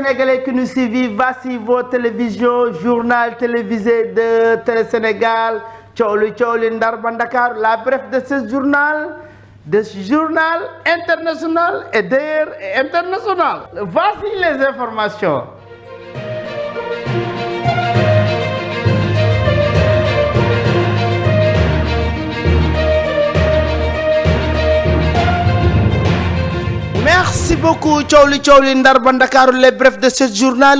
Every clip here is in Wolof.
Sénégalais qui nous suivent, voici vos télévisions, journal télévisé de Télé Sénégal, Thiowli Ndar ba Dakar, la bref de ce journal international et d'ailleurs international. Voici les informations. Merci beaucoup, Thiowli Ndar ba Dakar, les brefs de ce journal.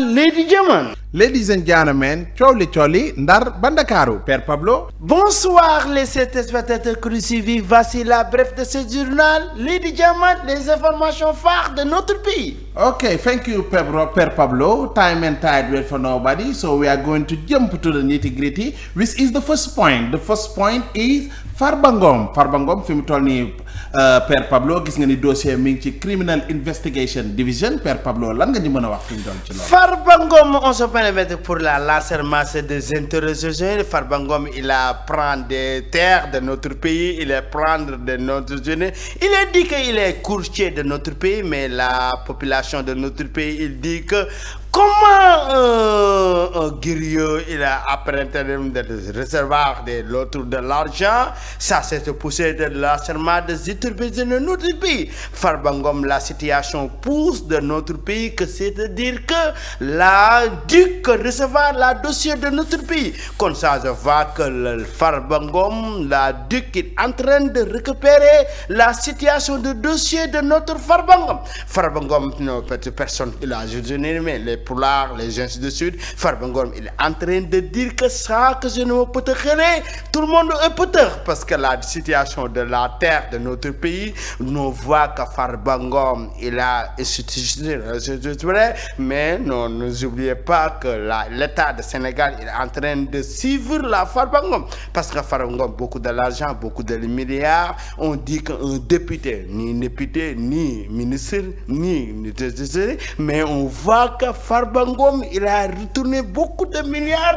Ladies and gentlemen, Thiowli Ndar ba Dakar, Père Pablo. Bonsoir les téléspectateurs qui nous suivent. Voici la bref de ce journal. Lady Diamond, les informations phares de notre pays. Okay, thank you, Père Pablo. Time and tide wait for nobody, so we are going to jump to the nitty-gritty, which is the first point. The first point is Farba Ngom fi mu toll nii Père Pablo gis nga ni dossier mi ngi ci Criminal Investigation Division. Père Pablo lan nga ñu mën a wax fi mu toll ci loolu. Farba Ngom, on se permet pour la lancer masse des interrogations. Farba Ngom, il a prendre des terres de notre pays, il est prendre de notre zone. Il a dit qu'il est courtier de notre pays, mais la population de notre pays, il dit que comment un guerrier il a après de recevoir de l'autre de l'argent, ça c'est pousser de l'enseignement des études de notre pays. Farba Ngom, la situation pousse de notre pays, que c'est-à-dire que la DIC recevoir la dossier de notre pays. Comme ça, je vois que le Farba Ngom, la DIC est en train de récupérer la situation de dossier de notre Farba Ngom. Farba Ngom, non, personne, il a jeûné, mais les Pulaar, les gens du Sud, Farba Ngom, il est en train de dire que ça, que je ne me peux te créer, tout le monde est peut-être, parce que la situation de la terre de notre pays, nous voit que Farba Ngom, il a institutionnel, mais non, n'oubliez pas que l'État de Sénégal il est en train de suivre la Farba Ngom, parce que Farba Ngom, beaucoup de l'argent, beaucoup de milliards, on dit qu'un député, ni ministre, ni mais on voit que Farba Ngom, il a retourné beaucoup de milliards.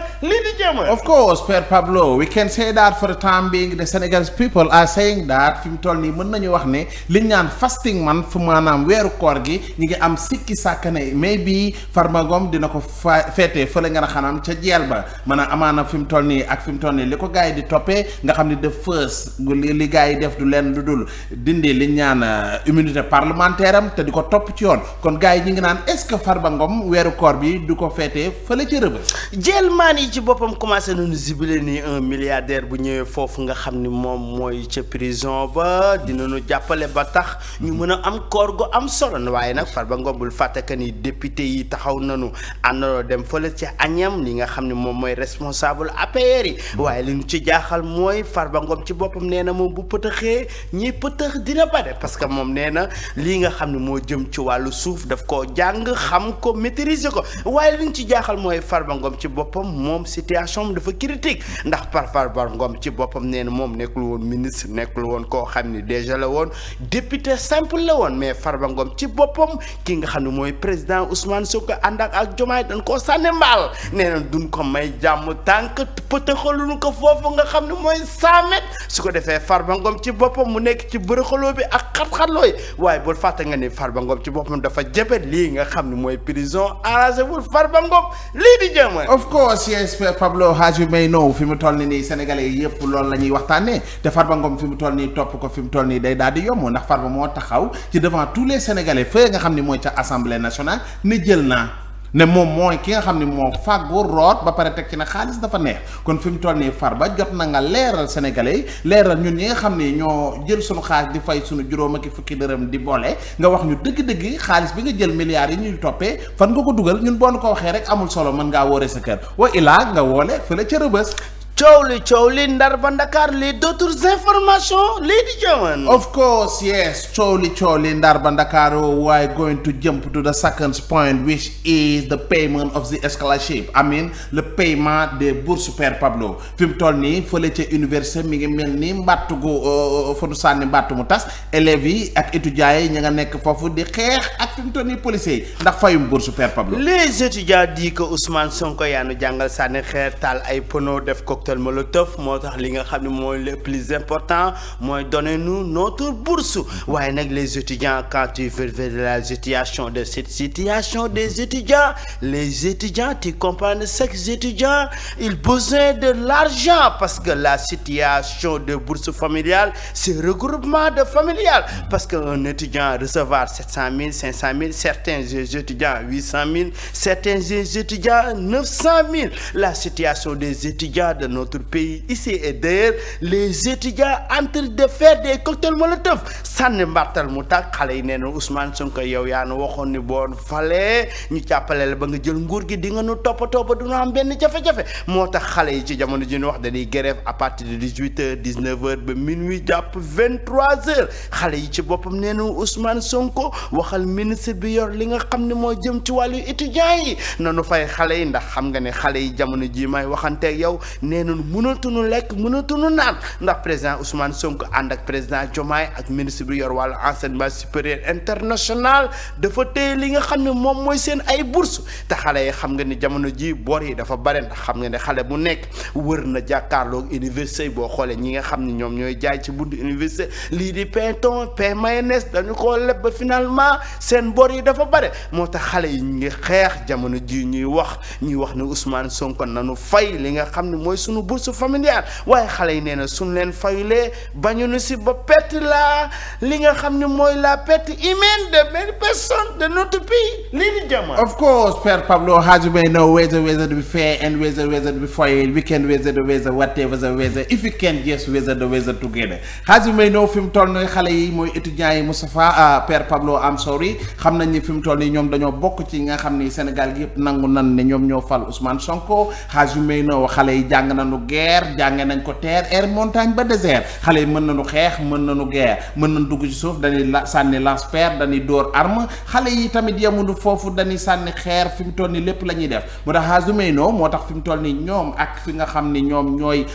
Of course, Père Pablo, we can say that for the time being, the Senegalese people are saying that fi mu toll nii mën nañu wax ne li ñu naan fasting man fu maanaam weeru koor gi ñu ngi am sikki sàkk ne maybe Farba Ngom dina ko feete fële nga xanam ca jeel ba maanaam amaana fi mu toll nii ak fi mu toll nii li ko gars yi di toppee nga xam ni de first li gars yi def du leen lu dul dindi li ñu naan immunité parlementaire am te di ko topp ci yoon kon gars yi ñu ngi naan est-ce que Farba Ngom weeru koor bi du ko feetee fële ca Rebeuss. Jelmaan yi ci boppam commencé nañu zibilé ni un milliardaire bu ñëwee foofu nga xam ni moom mooy ca prison ba dinañu jàppale ba tax ñu mën a am koor gu am solo waaye nag Farba Ngom bul fàtte que ni député yi taxaw nañu àndandoo dem fële ci Agnam li nga xam ne moom mooy responsable APR yi waaye li ñu ci jaaxal mooy Farba Ngom ci boppam nee na moom bu pëtëxee ñiy pëtëx dina bare parce que moom nee na lii nga xam ne moo jëm ci wàllu suuf daf koo jàng xam ko maîtriser ko waaye li ñu ci jaaxal mooy Farba Ngom ci boppam moom situation dafa critique ndax Farba Ngom ci boppam nee na moom nekkul woon ministre nekkul woon koo xam ni déjà la woon député simple la woon mais Farba Ngom ci boppam ki nga xam ne mooy président Ousmane Sonko ànd ak Diomaye dañ koo sànni mbaal nee na duñ ko may jàmm tànk pëtëxaluñu ko foofu nga xam ne mooy 100 mètres su ko defee Farba Ngom ci boppam mu nekk ci bërëxaloo bi ak xat-xatlooy waaye bul fàtte nga ni Farba Ngom ci boppam dafa jëbet lii nga xam ne mooy prison arrangé wul Farba Ngom lii di jëmal. Of course, yes, Pablo, as you may know fi mu toll nii Sénégalais yëpp loolu la ñuy waxtaanee te Farba Ngom fi mu toll nii topp ko fi mu toll nii day daal di yomb ndax Farba moo taxaw ci devant tous les Sénégalais fee nga xam ni mooy ca Assemblée nationale ne jël naa ne moom mooy ki nga xam ne moo fàggu root ba pare teg ci na xaalis dafa neex kon fi mu toll nii Farba jot na nga leeral Sénégalais yi leeral ñun ñi nga xam ne ñoo jël sunu xaalis di fay sunu juróom ak fukki dërëm di boole nga wax ñu dëgg-dëgg xaalis bi nga jël milliards yi ñuy toppee fan nga ko dugal ñun boo ko waxee rek amul solo mën ngaa woore sa kër wa ilaa nga woole fële ca Rebeuss. Thiowli Ndar ba Dakar les d'autres informations lady Diamond. Of course, yes, Thiowli Ndar ba Dakar. We are going to jump to the second point, which is the payment of the scholarship. I mean, le paiement des bourses, Père Pablo. fi mu toll nii fële ca université mi ngi mel ni mbattu gu fa du sànni mbattu mu tas élèves yi ak étudiants yi ña nga nekk foofu di xeex ak fi mu toll nii policiers yi ndax fayum bourse, Père Pablo. Les étudiants disent que Ousmane Sonko yaa nu jàngal sànni xeer taal ay pono def ko cocktail Molotov moo tax li nga xam ne mooy le plus important mooy donnez-nous notre bourse waaye nag les étudiants quand tu veux de la situation de cette situation des étudiants les étudiants tu comprends chaque étudiant il besoin de l'argent parce que la situation de bourse familiale c'est regroupement de familial parce que un étudiant recevoir 700 000 500 000 certains étudiants 800 000 certains étudiants 900 000 la situation des étudiants de notre pays ici et d'ailleurs les étudiants en train de faire des cocktails Molotov sànni mbartal mu tàkk xale yi nee na Ousmane Sonko yow yaa nu waxoon ni boo falee ñu jàppale la ba nga jël nguur gi di nga nu toppatoo ba du ñu am benn jafe-jafe moo tax xale yi ci jamono ji ñu wax dañuy grève à partir de 18h 19h ba minuit jàpp 23h xale yi ci boppam nee na Ousmane Sonko waxal ministre bi yor li nga xam ne moo jëm ci wàllu étudiants yi nanu fay xale yi ndax xam nga ne xale yi jamono ji may waxanteeg yow nee nañu mënatuñu lekk mënatuñu naan ndax président Ousmane Sonko ànd ak président Diomaye ak ministre bi yor wàllu enseignement supérieur international dafa téye li nga xam ne moom mooy seen ay bourse te xale yi xam nga ni jamono ji bor yi dafa bare ndax xam nga ne xale bu nekk wër na jàkkaarloog université boo xoolee ñi nga xam ne ñoom ñooy jaay ci buntu université lii di pain thon pain mayonnaise dañu ko leb ba finalement seen bor yi dafa bare moo tax xale yi ñu ngi xeex jamono ji ñuy wax ne Ousmane Sonko nanu fay li nga xam ne mooy sunu bourse familiale waaye xale yi nee na suñ leen fayulee bañu nu si ba perte la li nga xam ne mooy la perte humaine de mille personnes de notre pays lii di jamono. Of course, Per Pablo, as you may know, whether to be fair and whether to be foil, we can whether whatever the weather, if you can just whether the weather together. As you may know, fi mu toll nii xale yi mooy étudiants yi Moustapha Per Pablo I'm sorry xam nañ ni fi mu toll nii ñoom dañoo bokk ci nga xam ni Sénégal gi yëpp nangu nan ne ñoom ñoo fal Ousmane Sonko. As you may know xale yi jàng nañu guerre jàng nañ ko terre air montagne ba désert xale yi mën nañu xeex mën nañu guerre mën nañu dugg ci suuf dañuy sànni lance-pierre dañuy dóor arme xale yi tamit yemuñu foofu dañuy sànni xeer fi mu toll nii lépp la ñuy def moo tax as you may know moo tax fi mu toll nii ñoom ak fi nga xam ni ñoom ñooy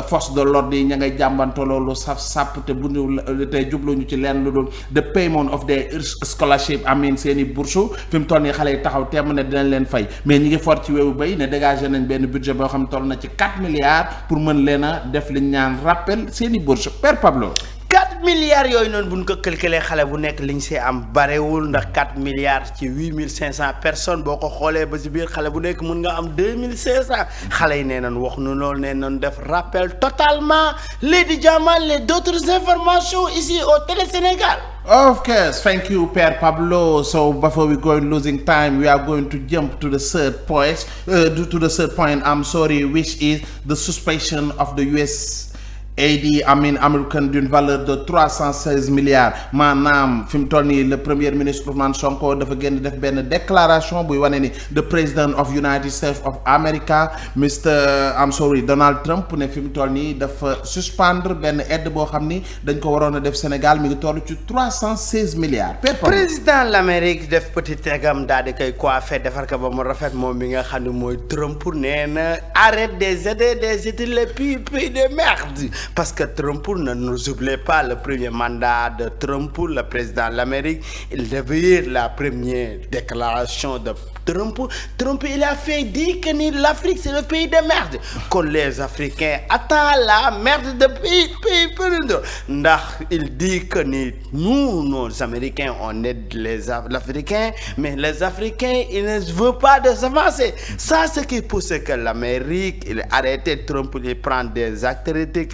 force de l'ordre yi ña ngay jàmbanto loolu sap te bu ñu tey jubluñu ci leen lu dul the payment of their scholarship amin seeni bourse fi mu toll nii xale yi taxaw temm ne dinañ leen fay mais ñi ngi for ci weewu bay ne dégagé nañ benn budget boo xam ne toll na ci 4 milliards pour mën leen a def li ñaan rappel seeni bourse Per Pablo 4 milliards yooyu noonu bu ñu ko calculer xale bu nekk liñ see am barewul ndax 4 milliards ci 8500 personnes boo ko xoolee ba ci biir xale bu nekk mun nga am 2500 xale yi nee nañ wax nu loolu nee nañ def rappel totalement Lady Diamant les d'autres informations ici au Télé Sénégal. Of course, thank you, Per Pablo. So before we go in losing time, we are going to jump to the third point. I'm sorry, which is the suspension of the US américaine d'une valeur de 316 milliards maanaam fi mu toll nii le premier ministre Ousmane Sonko dafa génn def benn déclaration buy wane ni the president of United States of America Donald Trump ne fi mu toll nii dafa suspendre benn aide boo xam ni dañ ko waroon a def Sénégal mi ngi toll ci 316 milliards. président l'Amérique def petit tegam daal di koy coiffé defar ko ba mu rafet moom mi nga xam ne mooy Trump nee na arrête des aides les pays de merde. Parce que Trump, ne nous oubliez pas le premier mandat de Trump, le président de l'Amérique, il devait la première déclaration de Trump, il a fait dire que l'Afrique c'est le pays de merde. Que les Africains attendent la merde de pays. Ndax il dit que nous, nos Américains, on aide les Africains, mais les Africains, ils ne veulent pas de s'avancer. Ça, ce qui pousse que l'Amérique, il arrête Trump, il prend des activités,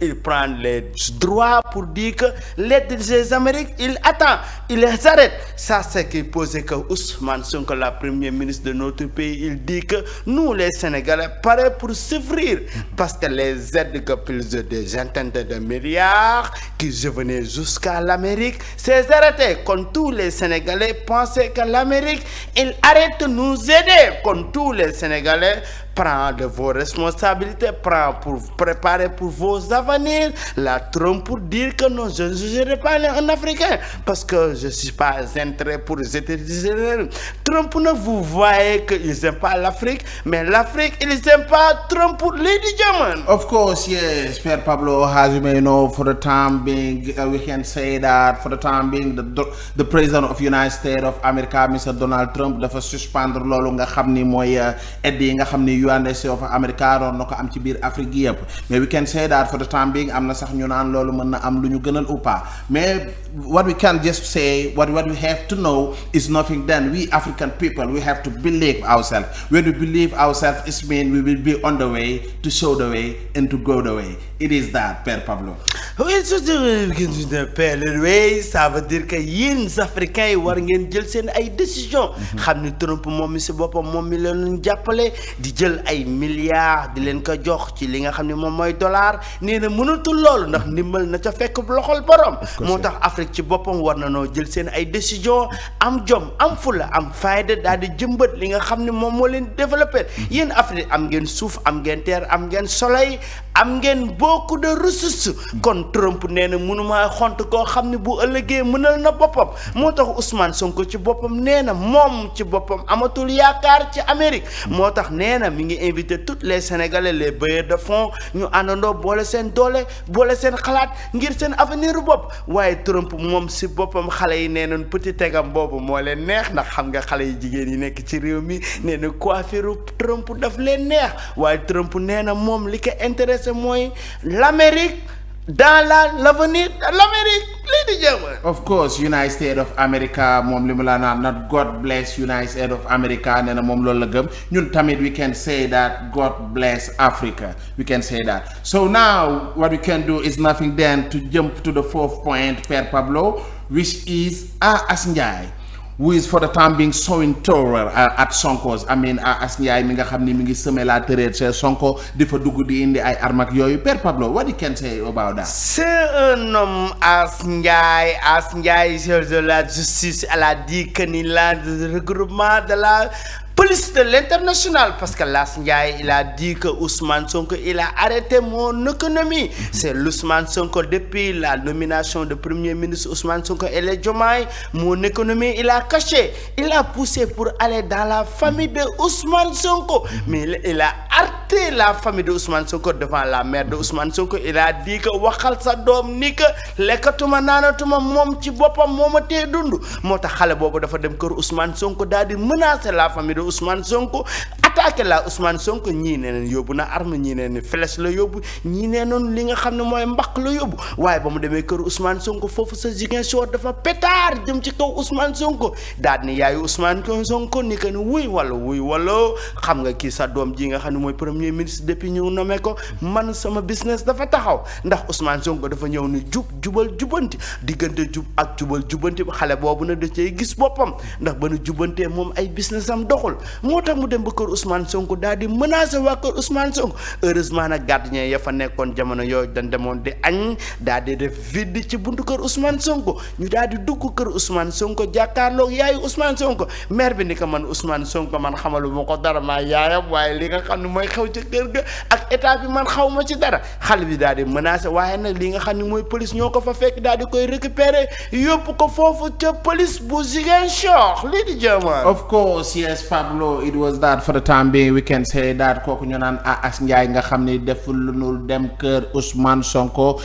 il prend les droits pour dire que l'aide des Amériques, il attend, il les arrête. Ça, ce qui pousse que Ousmane Sonko, la premier ministre de notre pays, il dit que nous les Sénégalais paraît pour souffrir parce que les aides que plus de centaines de milliards qui venaient jusqu'à l'Amérique c'est arrêté. Comme tous les Sénégalais pensaient que l'Amérique il arrête de nous aider. Comme tous les Sénégalais prend de vos responsabilités, prend pour préparer pour vos avenirs. La Trump pour dire que non, je ne serai pas un Africain parce que je ne suis pas intérêt pour les États-Unis. Trump, vous voyez qu'ils n'aiment pas l'Afrique, mais l'Afrique, ils n'aiment pas Trump pour Lady Diamant. Of course, yes, Per Pablo, as you may know, for the time being, we can say that for the time being, the president of United States of America, Mr. Donald Trump, dafa suspendre loolu nga xam ni mooy aide yi nga xam ni USA of America doon na ko am ci biir Afrique gi yëpp mais we can say that for the time being am na sax ñu naan loolu mën na am lu ñu gënal ou pas mais what we can just say what we have to know is nothing then we African people we have to believe ourselves when we believe ourselves it means we will be on the way to show the way and to go the way it is that Père Pablo. Oui Père le way ça veut dire que yéen Africains yi war ngeen jël seen ay décision xam ni Trump moom mi si boppam moom mi leen jàppale di jël ay milliards di leen ko jox ci li nga xam ne moom mooy dollar nee na mënatul loolu ndax ndimbal na ca fekk loxol borom moo tax Afrique ci boppam war na noo jël seen ay décision am jom am fula am fayda daal di jëmbat li nga xam ne moom moo leen développé yéen Afrique am ngeen suuf am ngeen terre am ngeen soleil am ngeen beaucoup de ressources kon Trump nee na mënumaa xont koo xam ne bu ëllëgee mënal na boppam moo tax Ousmane Sonko ci boppam nee na moom ci boppam amatul yaakaar ci Amérique moo tax nee na mi ngi invité tous les Sénégalais les bailleurs de fonds ñu àndandoo boole seen doole boole seen xalaat ngir seen avenir bopp waaye Trump moom si boppam xale yi nee nañ petit tegam boobu moo leen neex ndax xam nga xale yi jigéen yi nekk ci réew mi nee na coiffure Trump daf leen neex waaye Trump nee na moom li ko intéressé mooy l'Amérique dans l'avenir de l'Amérique lii di jëm. Of course United States of America moom li mu la naan not God bless United States of America nee na moom loolu la gëm ñun tamit we can say that God bless Africa we can say that so now what we can do is nothing then to jump to the fourth point Père Pablo which is As Ndiaye who is for the time being showing terror at Sonko's I mean As Ndiaye mi nga xam ni mi ngi semer la terreur chez Sonko di fa dugg di indi ay armes ak yooyu Père Pablo what you can say about that. C'est un homme As Ndiaye chef de la justice elle a dit que ni la regroupement de la police de l'international parce que As Ndiaye il a dit que Ousmane Sonko il a arrêté mon économie c'est Ousmane Sonko depuis la nomination de premier ministre Ousmane Sonko et les Diomaye mon économie il a caché il a poussé pour aller dans la famille de Ousmane Sonko mais il a arrêté la famille de Ousmane Sonko devant la mère de Ousmane Sonko il a dit que waxal sa doom ni que lekkatuma naanatuma moom ci boppam moo ma tee dund moo tax xale boobu dafa dem kër Ousmane Sonko daal di menacer la famille de Ousmane Sonko attaqué la Ousmane Sonko ñii nee nañ yóbbu na arme ñii nee nañ flèche la yóbbu ñii nee noonu li nga xam ne mooy mbaq la yóbbu waaye ba mu demee kër Ousmane Sonko foofu sa Ziguinchor dafa pétard jëm ci kaw Ousmane Sonko daal ni yaayu Ousmane Sonko ni que ni wuy wala xam nga kii sa doom ji nga xam ne mooy premier ministre depuis ñu nommé ko man sama business dafa taxaw ndax Ousmane Sonko dafa ñëw ni jubal jubanti diggante jub ak jubal jubanti xale boobu nag da cay gis boppam ndax ba nu jubantee moom ay business am doxul moo tax mu dem ba kër Ousmane Sonko daal di menacer waa kër Ousmane Sonko heureusement nag gardien ya fa nekkoon jamono yooyu dañ demoon di añ daal di def vide ci buntu kër Ousmane Sonko ñu daal di dugg kër Ousmane Sonko jàkkaarloog yaayu Ousmane Sonko maire bi ni ko man Ousmane Sonko man xamalu ma ko dara maa yaayam waaye li nga xam ne mooy xew ci kër ga ak état bi man xaw ma ci dara xale bi daal di menacer waaye nag li nga xam ne mooy police ñoo ko fa fekk daal di koy récupérer yóbbu ko foofu ca police bu Ziguinchor lii di jëma. Of course yes Pablo it was that for the time being we can say that kooku ñu naan As Ndiaye nga xam ni deful lu nul dem kër Ousmane Sonko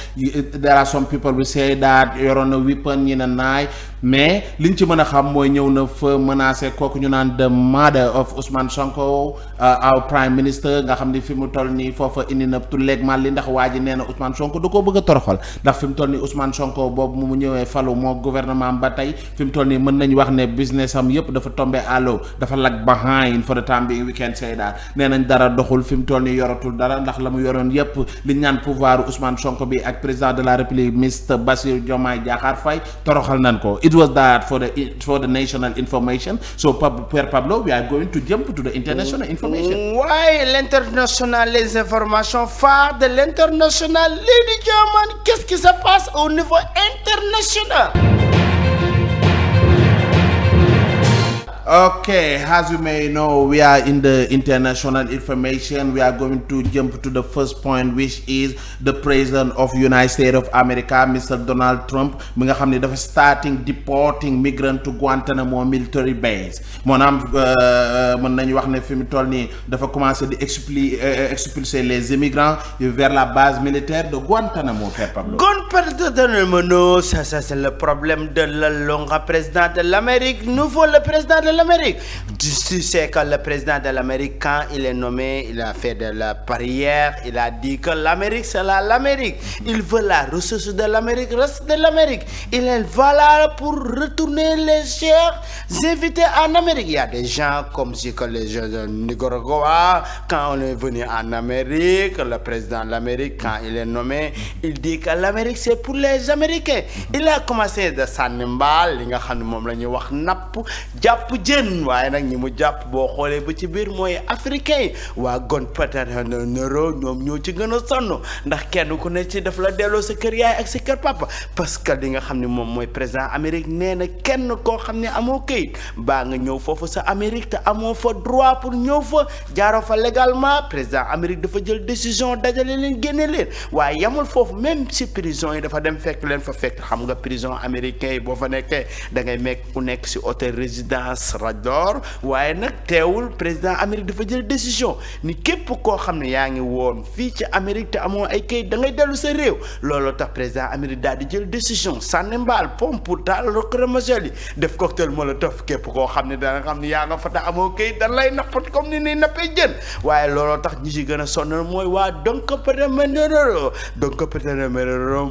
there are some people will say that yoroon na weapon ñi na naay mais liñ ci mën a xam mooy ñëw na fa menacé kooku ñu naan the mother of Ousmane Sonko our prime minister nga xam ni fi mu toll nii foofa indi na tulleegmal li ndax waa ji nee na Ousmane Sonko da koo bëgg a toroxal ndax fi mu toll nii Ousmane Sonko boobu mu ñëwee falu moo gouvernement ba tey fi mu toll nii mën nañu wax ne business am yëpp dafa tombé à l'eau dafa lag behind for the time being we can say that nee nañ dara doxul fi mu toll nii yoratul dara ndax la mu yoroon yëpp li ñaan pouvoir Ousmane Sonko bi ak président de la République Mr Bassirou Diomaye Diakhar Faye toroxal nañ ko. It was that for the national information so Père Pablo we are going to jump to the international information. Ouais, l'international, les informations phares de l'international. Lady German, qu'est-ce qui se passe au niveau international? Okay, as you may know, we are in the international information. We are going to jump to the first point, which is the president of United States of America, Mr. Donald Trump, mi nga xam ne dafa starting deporting migrants to Guantanamo military base. Maanaam mën nañu wax ne fi mu toll nii dafa commencer di expulser les immigrants vers la base militaire de Guantanamo, Père Pablo. Guantanamo, ça c'est le problème de le long président de l'Amérique, nouveau le président de l'Amérique. Tu sais que le président de l'Amérique, quand il est nommé, il a fait de la prière, il a dit que l'Amérique, c'est l'Amérique. Il veut la ressource de l'Amérique, reste de l'Amérique. Il est là pour retourner les chers invités en Amérique. Il y a des gens comme si que les gens de Nicaragua, quand on est venu en Amérique, le président de l'Amérique, quand il est nommé, il dit que l'Amérique, c'est pour les Américains. Il a commencé de Sannimbal, li nga xam ne moom la ñuy wax napp jàpp jën waaye nag ñi mu jàpp boo xoolee ba ci biir mooy africain waa gon peut-être neuro ñoom ñoo ci gën a sonn ndax kenn ku ne ci daf la delloo sa kër yaay ak sa kër papa parce que li nga xam ne moom mooy président Amérique nee na kenn koo xam ne amoo këyit baa nga ñëw foofu sa Amérique te amoo fa droit pour ñëw fa jaaroo fa légalement président Amérique dafa jël décision dajale leen génne leen waaye yamul foofu même si prison yi dafa dem fekk leen fa fekk xam nga prison américain yi boo fa nekkee da ngay mekk ku nekk si hôtel résidence Rador waaye nag teewul président Amérique dafa jël décision ni képp koo xam ne yaa ngi woon fii ci Amérique te amoo ay kayit da ngay dellu sa réew looloo tax président Amérique daal di jël décision sànni mbaal pompe daal lacrymogène yi def cocktail molotov képp koo xam ne danga xam ne yaa nga fa te amoo kayit dan lay nappat comme ni ni nappee jën waaye looloo tax ñi ci gën a sonn mooy waa donc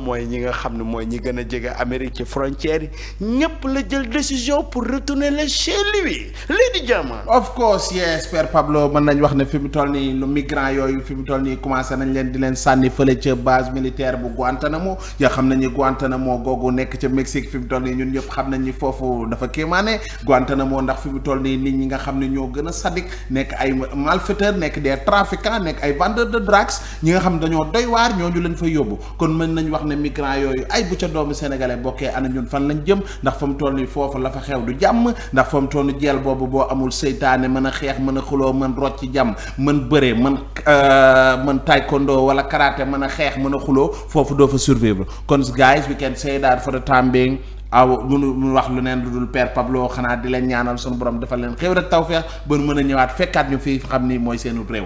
mooy ñi nga xam ne mooy ñi gën a jege Amérique ci frontière yi ñëpp la jël décision pour retourner les chez lui lii di jàmm. of course yes Père Pablo mën nañ wax ne fi mu toll nii lu migrant yooyu fi mu toll nii commencé nañ leen di leen sànni fële ca base militaire bu Guantanamo yaa xam nañu Guantanamo googu nekk ca Mexique fi mu toll nii ñun ñëpp xam nañ ni foofu dafa kéemaane Guantanamo ndax fi mu toll nii nit ñi nga xam ne ñoo gën a sadik nekk ay malfaiteurs nekk des trafiquants nekk ay vendeurs de drugs ñi nga xam dañoo doy waar ñooñu leen fa yóbbu kon mën nañ wax ne migrant yooyu ay bu ca doomu sénégalais bokkee ana ñun fan lañ jëm ndax fa mu toll nii foofu la fa xew du jàmm ndax fa mu toll nii jeel boobu boo amul seytaane mën a xeex mën a xuloo mën rocc ci jàmm mën bëre mën taekwondo wala karaté mën a xeex mën a xuloo foofu doo fa survivre kon guys we can say that for the time being mu wax lu neen lu dul Père Pablo xanaa di leen ñaanal sunu borom defal leen xew rek tawfeex ba mën a ñëwaat fekkaat ñu fii xam ni mooy seenu réew.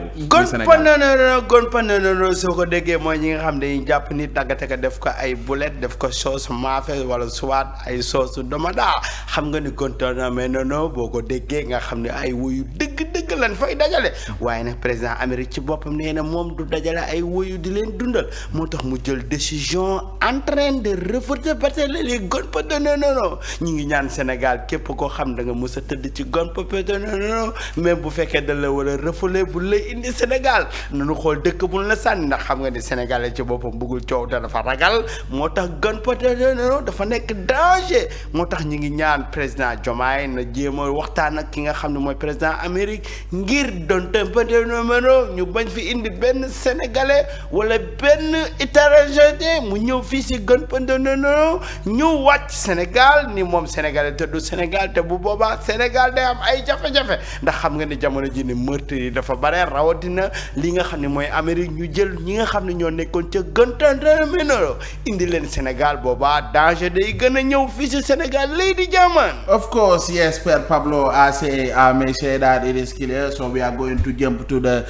gon pananono soo ko déggee mooy ñi nga xam ne dañuy jàpp ni tàggate ko def ko ay boulet def ko sauce maafe wala soit ay sauce domada xam nga ni gon pananono boo ko déggee nga xam ne ay wuyu dëgg lañ fay dajale waaye nag président Amérique ci boppam nee na moom du dajale ay wuyu di leen dundal moo tax mu jël décision en train de reporter peut-être les gon non ñu ngi ñaan Sénégal képp koo xam da nga mës a tëdd ci gon popéto non même bu fekkee da la wala refoulé bu lay indi Sénégal nañu xool dëkk bu la sànni ndax xam nga ni Sénégalais ci boppam bëggul coow te dafa ragal moo tax gon popéto non dafa nekk danger moo tax ñu ngi ñaan président Diomaye na jéem a waxtaan ak ki nga xam ne mooy président Amérique ngir doon tempéto non ñu bañ fi indi benn Sénégalais wala benn étranger mu ñëw fii si gon popéto non ñu wàcc Sénégal ni moom Sénégalais te du Sénégal te bu boobaa Sénégal day am ay jafe-jafe ndax xam nga ni jamono ji ni meurtre yi dafa bare rawatina li nga xam ne mooy Amérique ñu jël ñi nga xam ne ñoo nekkoon ca Guantanamo indi leen Sénégal boobaa danger day gën a ñëw fii si Sénégal lay di jaamaan. Of course yes Père Pablo I may say that it is clear so we are going to jump to the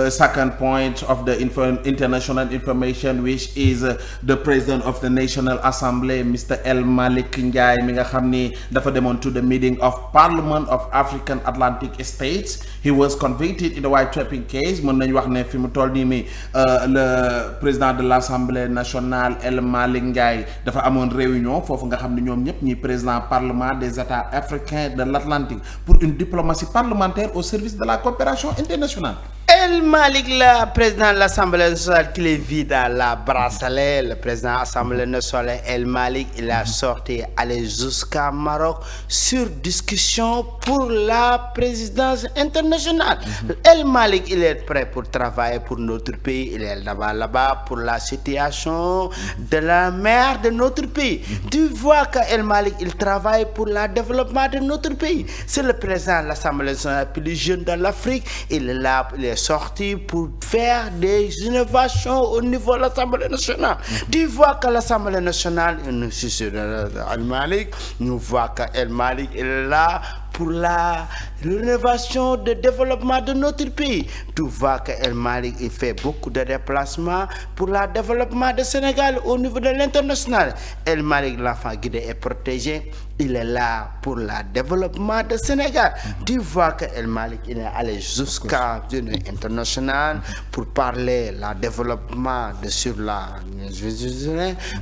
second point of the international information which is the president of the National Assembly Mr. El Malik Ndiaye mi nga xam ni dafa demoon to the meeting of Parliament of African Atlantic States he was convicted in the white-trapping case mën nañu wax ne fi mu toll nii mi le président de l'Assemblée nationale El Malik Ndiaye dafa amoon réunion foofu nga xam ne ñoom ñëpp ñi président parlement des États africains de l'Atlantique pour une diplomatie parlementaire au service de la coopération internationale. El Malik, le président de l'Assemblée nationale qui est vide à la bracelet, le président de l'Assemblée nationale El Malik, il a sorti aller jusqu'à Maroc sur discussion pour la présidence internationale. El Malik, il est prêt pour travailler pour notre pays, il est là-bas pour la situation de la mer de notre pays. Tu vois que El Malik, il travaille pour le développement de notre pays. C'est le président de l'Assemblée nationale le plus jeune de l'Afrique, il est là, il est sorti pour faire des innovations au niveau de l'Assemblée nationale. Tu vois que l'Assemblée nationale, El Malik, nous voit que El Malik est là pour la rénovation, de développement de notre pays. Tu vois que El Malick, il fait beaucoup de déplacements pour le développement du Sénégal au niveau de l'international. El Malick, l'enfant guidé et protégé, il est là pour le développement du Sénégal. Tu vois que El Malick, il est allé jusqu'à l'Union internationale pour parler le développement sur la...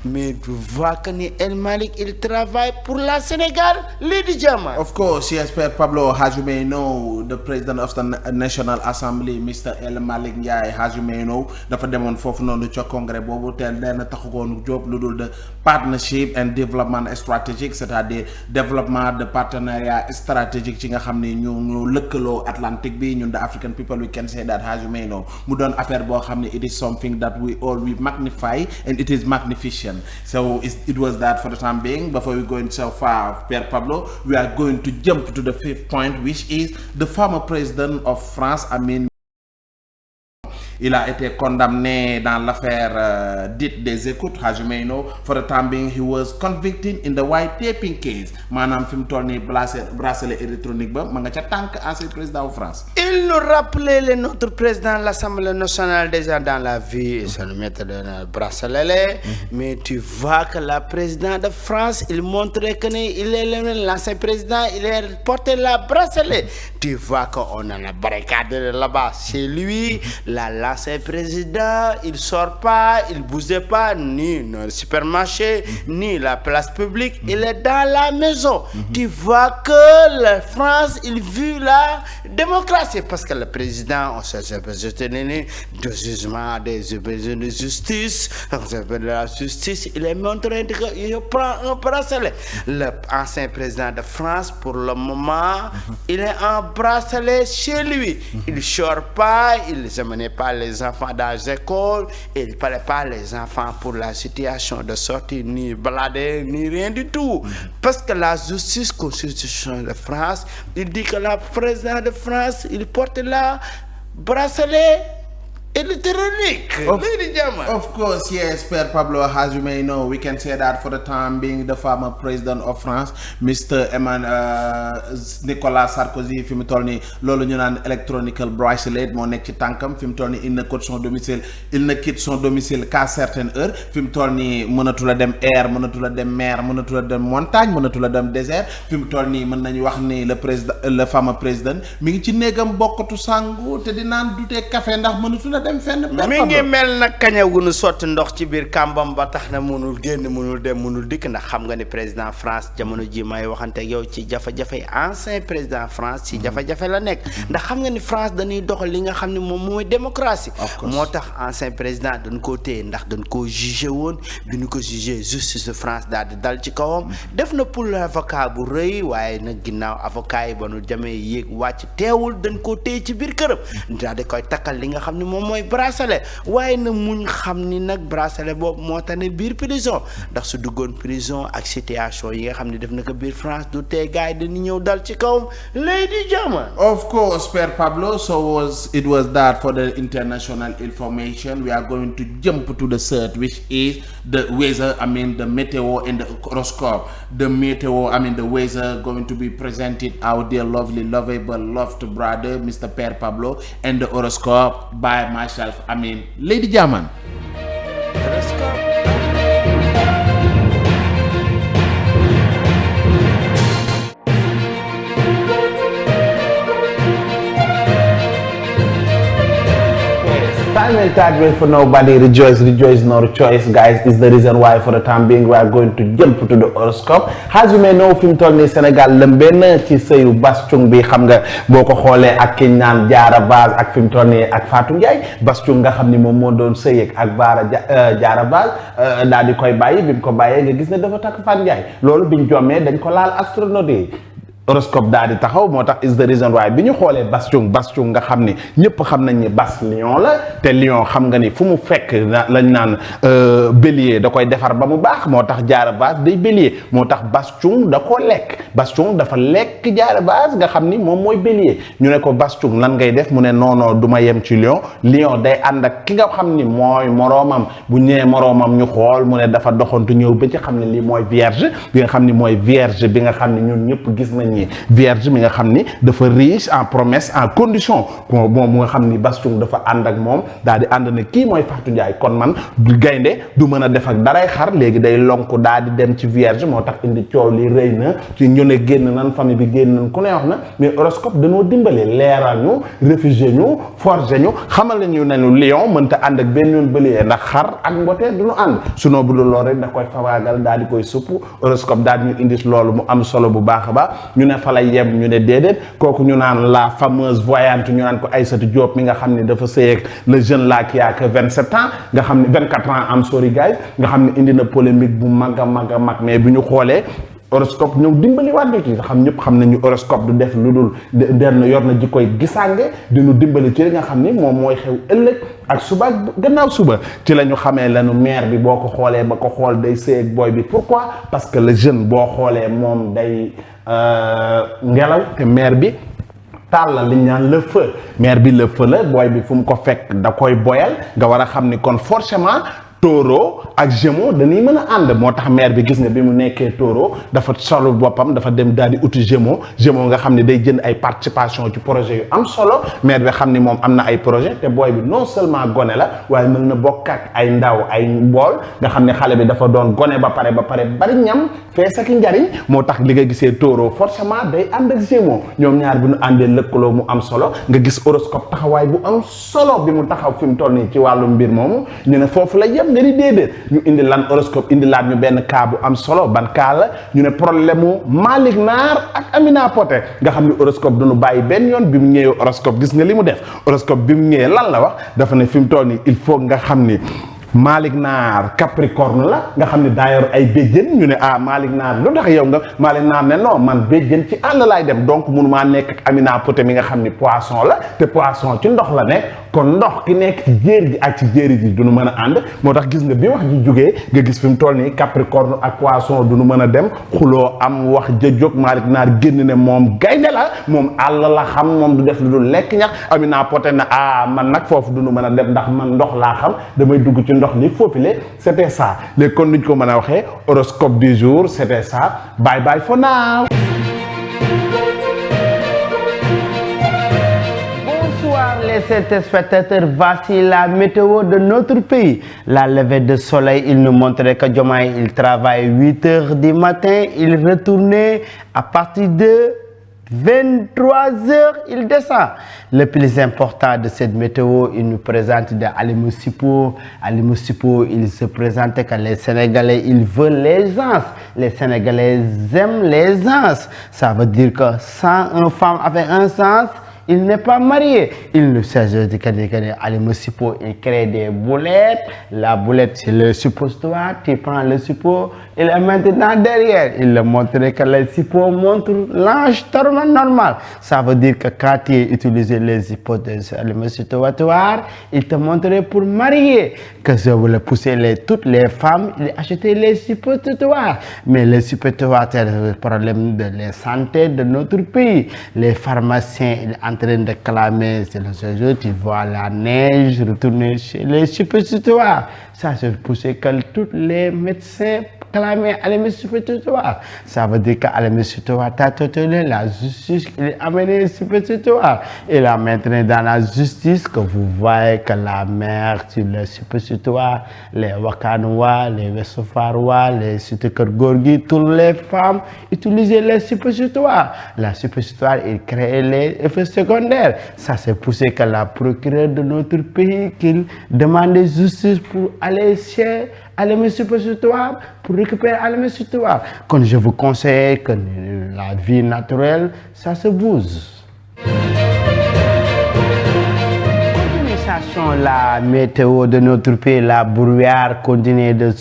Mais tu vois que El Malick, il travaille pour le Sénégal, Lady Jama. Of course, yes, Pablo, as you may know, the president of the National Assembly, Mr. El Malick Ndiaye, as you may know, dafa demoon foofu noonu ca congrès boobu te nee na taxawoon jóob lu dul de partnership and development strategique, c'est-à-dire développement de partenariat stratégique ci nga xam ne ñu lëkkaloo Atlantique bi ñun the African people we can say that as you may know mu doon affaire boo xam ne it is something that we magnify and it is magnificent. So it was that for the time being. Before we go so far, Pierre Pablo, we are going to jump to the fifth point, which is the former president of France, il a été condamné dans l'affaire dite des écoutes, as you may know. For the time being, he was convicted in the white taping case. Maanaam fi mu toll nii bracelet électronique ba ma nga ca tànk ancien président de France. Il nous rappelait notre président de l'Assemblée nationale déjà dans la vie, et ça nous mettait le bracelet. Mais tu vois que le président de France, il montrait que il est l'ancien président, il est porté la bracelet. Tu vois qu'on a la barricade là-bas chez lui, l'ancien président, il sort pas, il bougeait pas, ni dans le supermarché, ni la place publique, il est dans la maison. Tu vois que la France, il vit la démocratie, parce que le président, on sait de jugement, des de justice, de la justice, il est montré qu'il prend un bracelet. L'ancien président de France, pour le moment, il est en bracelet chez lui. Il ne sort pas, il ne menait pas les enfants dans les écoles, il ne parlait pas les enfants pour la situation de sortie, ni balader, ni rien du tout. Parce que la justice constitutionnelle de France, il dit que le président de France, il porte la bracelet electronic. Of course, yes, Pierre Pablo, as you may know, we can say that for the time being, the former president of France, Mr. Nicolas Sarkozy, fi mu toll nii loolu ñu naan electronical bracelet moo nekk ci tànkam fi mu toll nii il ne quitte son domicile qu'à certaines heures. Fi mu toll nii mënatul a dem air, mënatul a dem mer, mënatul a dem montagne, mënatul a dem désert. Fi mu toll nii mën nañu wax ni le former président mi ngi ci néegam bokkatu sangu te di naan dutee café ndax mënatul a mi ngi mel nag kaña gu nu sotti ndox ci biir kàmbam ba tax na mënul génn mënul dem mënul dikk ndax xam nga ni président France jamono ji may waxante yow ci jafe-jafe ancien président France ci jafe-jafe la nekk ndax xam nga ni France dañuy doxal li nga xam ne moom mooy démocratie moo tax ancien président dañ koo téye ndax dañ koo jugé woon bi ñu ko jugé justice France daal di dal ci kawam def na pour l'avocat bu rëy waaye nag ginnaaw avocat yi ba nu jamee yéeg wàcc teewul dañ koo téye ci biir këram daal di koy takkal li nga xam ne moom mooy bracelet waaye na muñ xam ni nag bracelet boobu moo tax ne biir prison ndax su duggoon prison ak situation yi nga xam ne def na ko biir France du tee gars yi dañuy ñëw dal ci kawam Lady Jama. Of course, Pierre Pablo, it was that for the international information. We are going to jump to the third, which is the weather, the meteo and the horoscope. The weather going to be presented our dear lovely, lovable, loved brother, Mr. Pierre Pablo, and the horoscope by myself, Lady Jaman. Time and tide wait for nobody, rejoice no choice, guys. Is the reason why for the time being we are going to jump to the horoscope. As you may know, fi mu toll nii Sénégal lëmbeen ci sëyu Bass Thioung bi xam nga boo ko xoolee ak ki naan Diarra Vaz ak fi mu toll nii ak Fatou Ndiaye Bass Thioung nga xam ni moom moo doon sëy ak Diarra Vaz daal di koy bàyyi bi mu ko bàyyee nga gis ne dafa takk Fatou Ndiaye loolu biñ jommee dañ ko laal astronaute yi horoscope daal di taxaw moo tax is the reason why bi ñu xoolee Bass Thioung nga xam ni ñëpp xam nañ ni Bass Lion la te Lion xam nga ni fu mu fekk lañ naan bélier da koy defar ba mu baax moo tax Diarra Vaz day bélier moo tax Bass Thioung da koo lekk Bass Thioung dafa lekk Diarra Vaz nga xam ni moom mooy bélier ñu ne ko Bass Thioung lan ngay def mu ne non du ma yem ci Lion day ànd ak ki nga xam ni mooy moroomam bu ñëwee moroomam ñu xool mu ne dafa doxantu ñëw ba ci xam ne lii mooy vierge bi nga xam ni mooy vierge bi nga xam ni ñun ñëpp gis nañ dernier Vierge mi nga xam ni dafa riche en promesses en conditions moom mu nga xam ni Bass Thioung dafa ànd ak moom daal di ànd ne kii mooy Fatou Ndiaye kon man gaynde du mën a def ak daray xar léegi day lonku daal di dem ci Vierge moo tax indi coow li rëy na ci ñu ne génn nan famille bi génn nan ku ne wax na mais horoscope dañoo dimbale leeral ñu réfugié ñu forger ñu xamal nañu nañu lion mënta ànd ak benn yoon bëlee ndax xar ak mbotee duñu ànd sunoo bu dul lool rek da koy fawaagal daal di koy supp horoscope daal di ñu indi loolu mu am solo bu baax a baax ñu ne fa la yem ñu ne déedéet kooku ñu naan la fameuse voyante ñu naan ko Aïssatou Diop mi nga xam ne dafa sëy ak le jeune là qui a que 27 ans nga xam ne 24 ans am sorry guys nga xam ne indi na polémique bu mag a mag a mag mais bu ñu xoolee horoscope ñëw dimbali wàllu ci xam ñëpp xam nañu horoscope du def lu dul der yor na ji koy gisaange dinu dimbali ci li nga xam ni moom mooy xew ëllëg ak suba gannaaw suba ci la ñu xamee lanu maire bi boo ko xoolee ba ko xool day sëy ak booy bi pourquoi parce que le jeune boo xoolee moom day ngelaw te maire bi taal la li ñu naan le feu maire bi le feu la booy bi fu mu ko fekk da koy boyal nga war a xam ni kon forcément Taureau ak Gémeaux dañuy mën a ànd moo tax maire bi gis nga bi mu nekkee Taureau dafa solo boppam dafa dem daal di uti Gémeaux nga xam ne day jënd ay participation ci projet yu am solo maire bi xam ni moom am na ay projet te booy bi non seulement gone la waaye mën na bokk ak ay ndaw ay mbool nga xam ne xale bi dafa doon gone ba pare bari ñam fees ak njariñ moo tax li nga gisee Taureau forcément day ànd ak Gémeaux ñoom ñaar bi ñu àndee lëkkaloo mu am solo nga gis horoscope taxawaay bu am solo bi mu taxaw fi mu toll nii ci wàllu mbir moomu ñu ne foofu la yem nga di déedéet ñu indi lan horoscope indi laat ñu benn cas bu am solo ban cas la ñu ne problème mu Malick Naar ak Amina Poté nga xam ne horoscope duñu bàyyi benn yoon bi mu ñëwee horoscope gis nga li mu def horoscope bi mu ñëwee lan la wax dafa ne fi mu toll nii il faut nga xam ni Malick Naar Capricorne la nga xam ne daa yor ay béjjën ñu ne Malick Naar lu tax yow nga Malick Naar ne non man béjjën ci àll laay dem donc mënumaa nekk ak Amina Poté mi nga xam ni poisson la te poisson ci ndox la nekk kon ndox ki nekk ci jéer ji ak ci jéeri ji duñu mën a ànd moo tax gis nga bi wax ji jógee nga gis fi mu toll nii Capricorne ak poisson duñu mën a dem xuloo am wax jëjóg Malick Naar génn ne moom gaynde la moom àll la xam moom du def lu dul lekk ñax Amina Poté ne man nag foofu duñu mën a dem ndax man ndox laa xam damay dugg ci ndox li faufilé c'était ça léegi kon nuñ ko mën a waxee horoscope du jour c'était ça bye bye for now. Bonsoir les téléspectateurs, voici la météo de notre pays. La levée de soleil, il nous montrait que Diomaye il travaille 8 heures du matin, il retournait à partir de 23 heures, il descend. Le plus important de cette météo, il nous présente de Alimou Sipo. Alimou Sipo, il se présente que les Sénégalais, ils veulent les gens. Les Sénégalais aiment les gens. Ça veut dire que sans une femme avec un sens, il n'est pas marié. Il ne s'agit de Alimou Sipo, il crée des boulettes. La boulette, c'est le suppositoire. Tu prends le suppo, il est maintenant derrière. Il le montre que le suppo montre l'ange normal. Ça veut dire que quand tu utilises les hypothèses Alimou suppositoire, il te montrait pour marier. Que je voulais pousser toutes les femmes, il achetait les suppositoires. Mais les suppositoires, c'est le problème de la santé de notre pays. Les pharmaciens, ils en train de clamer, c'est le jour, tu vois la neige retourner chez les suppositoires. Ça, c'est poussé que tous les médecins clamaient à les suppositoires. Ça veut dire qu'à les suppositoires, la justice, il est amené les suppositoires. Et là, maintenant, dans la justice, que vous voyez que la mère sur les suppositoires, les Wakanois, les Wessofarois, les Sitekorgorgi, toutes les femmes utilisaient les suppositoires. La suppositoire, il crée les effets secondaires. Ça, c'est poussé que la procureure de notre pays, qu'il demandait justice pour aller chez les suppositoires, pour récupérer les suppositoires. Quand je vous conseille que la vie naturelle, ça se bouge. La météo de notre pays, la brouillard continue de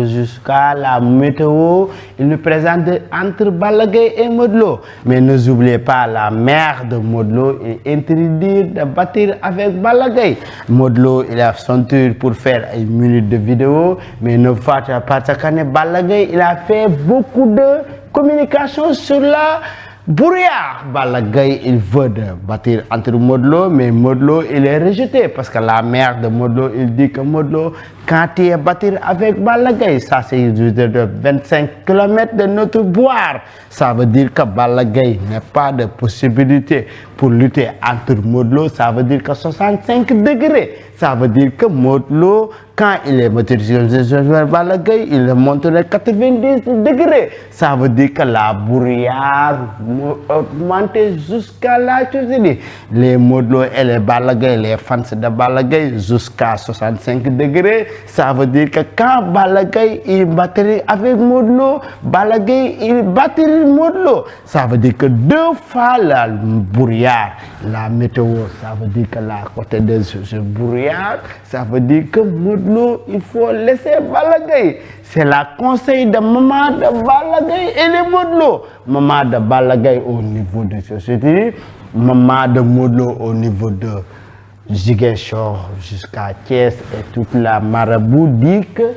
jusqu'à la météo. Il nous présente entre Balla Gaye et Modou Lô. Mais n'oubliez pas, la mère de Modou Lô est interdite de bâtir avec Balla Gaye. Modou Lô, il a son tour pour faire une minute de vidéo, mais ne faites pas que Balla Gaye, il a fait beaucoup de communication sur la brouillard. Balla Gaye, il veut bâtir entre Modou Lô, mais Modou Lô, il est rejeté parce que la mère de Modou Lô, il dit que Modou Lô, quand tu es battu avec Balla Gaye, ça c'est de 25 km de notre boire. Ça veut dire que Balla Gaye n'a pas de possibilité pour lutter entre Modou Lo. Ça veut dire que 65 degrés. Ça veut dire que Modou Lo, quand il est motorisé vers Balla Gaye, il monte à 90 degrés. Ça veut dire que la bourrière augmente jusqu'à la chose. Les Modou Lo et les Balla Gaye, les fans de Balla Gaye, jusqu'à 65 degrés. Ça veut dire que quand Balla Gaye il battait avec Modou Lo, Balla Gaye il battait Modou Lo. Ça veut dire que 2 fois la bourrière, la météo, ça veut dire que la côté de ce bourrière, ça veut dire que Modou Lo, il faut laisser Balla Gaye. C'est la conseil de maman de Balla Gaye et les Modou Lo. Maman de Balla Gaye au niveau de société, maman de Modou Lo au niveau de Ziguinchor jusqu'à Thiès et toute la marabout dit que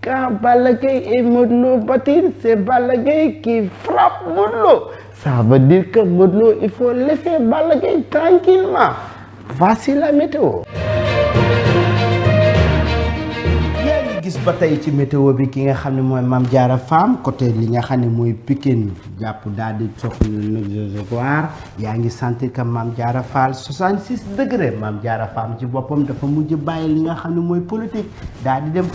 quand Balla Gaye et Modou Lo battent, c'est Balla Gaye qui frappe Modou Lo. Ça veut dire que Modou Lo, il faut laisser Balla Gaye tranquillement. Voici la météo. gis ba tey ci météo bi ki nga xam ne mooy Mame Diarra Fam côté li nga xam ne mooy Pikine jàpp daal di soxla Nord yaa ngi sentir que Mame Diarra Fall 66 degré Mame Diarra Fam ci boppam dafa mujj bàyyi li nga xam ne mooy politique daal di dem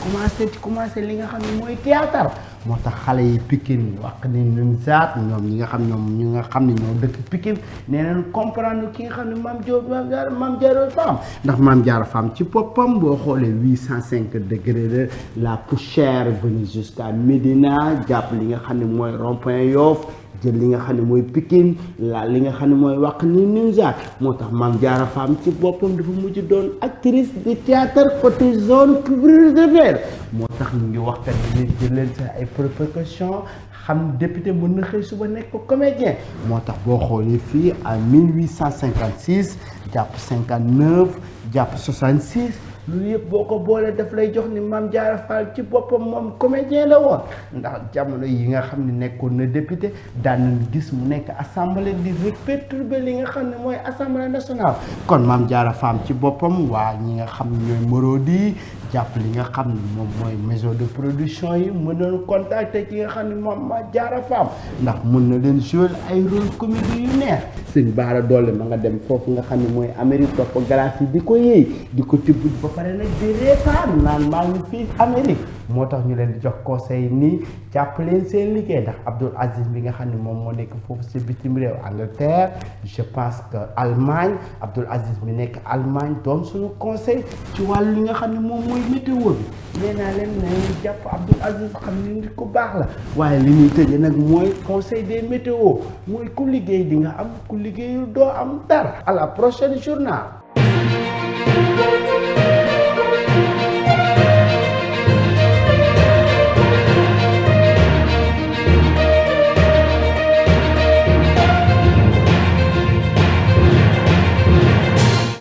commencé li nga xam ne mooy théâtre moo tax xale yi Pikine wax ni ñun saat ñoom ñi nga xam ne ñoo dëkk Pikine nee nañ comprendre ki nga xam ne Mame Diarra Fam ndax Mame Diarra Fam ci boppam boo xoolee 805 degré de la poussière venue jusqu'à Médina jàpp li nga xam ne mooy rond-point Yoff jël li nga xam ne mooy Pikine li nga xam ne mooy wax ni Nimzatt moo tax Mame Diarra Fam ci boppam dafa mujj doon actrice de théâtre côté zone prioritaire moo tax ñu ngi waxtaan ni jël leen sa ay précautions xam député mën na xëy suba nekk ko comédien moo tax boo xoolee fii à 1856 jàpp 59 jàpp 66 loolu yëpp boo ko boolee daf lay jox ni Mame Diarra Fall ci boppam moom comédien la woon ndax jamono yi nga xam ne nekkoon na député daan nañ gis mu nekk assemblée di perturber li nga xam ne mooy assemblée nationale kon Mame Diarra Fam ci boppam waa ñi nga xam ne ñooy Marodi jàpp li nga xam ne moom mooy maison de production yi mën nañu contacter ki nga xam ne moom Mame Diarra Fam ndax mën na leen jouer ay rôle comédie yu neex sëñ Bara Dolly ma nga dem foofu nga xam ne mooy Amérique topp glace yi di ko yëy di ko tibb ba pare nag di reetaan naan maa ngi fii Amérique moo tax ñu leen di jox conseil nii jàpp leen seen liggéey ndax Abdoul Aziz bi nga xam ne moom moo nekk foofu si bitim réew Angleterre je pense que Allemagne Abdoul Aziz bi nekk Allemagne doon suñu conseil ci wàllu li nga xam ne moom mooy météo bi nee naa leen nañu jàpp Abdoul Aziz xam ne nit ku baax la waaye li ñuy tëjee nag mooy conseil des météo mooy ku liggéey di nga am ku liggéeyul doo am dara à la prochaine journal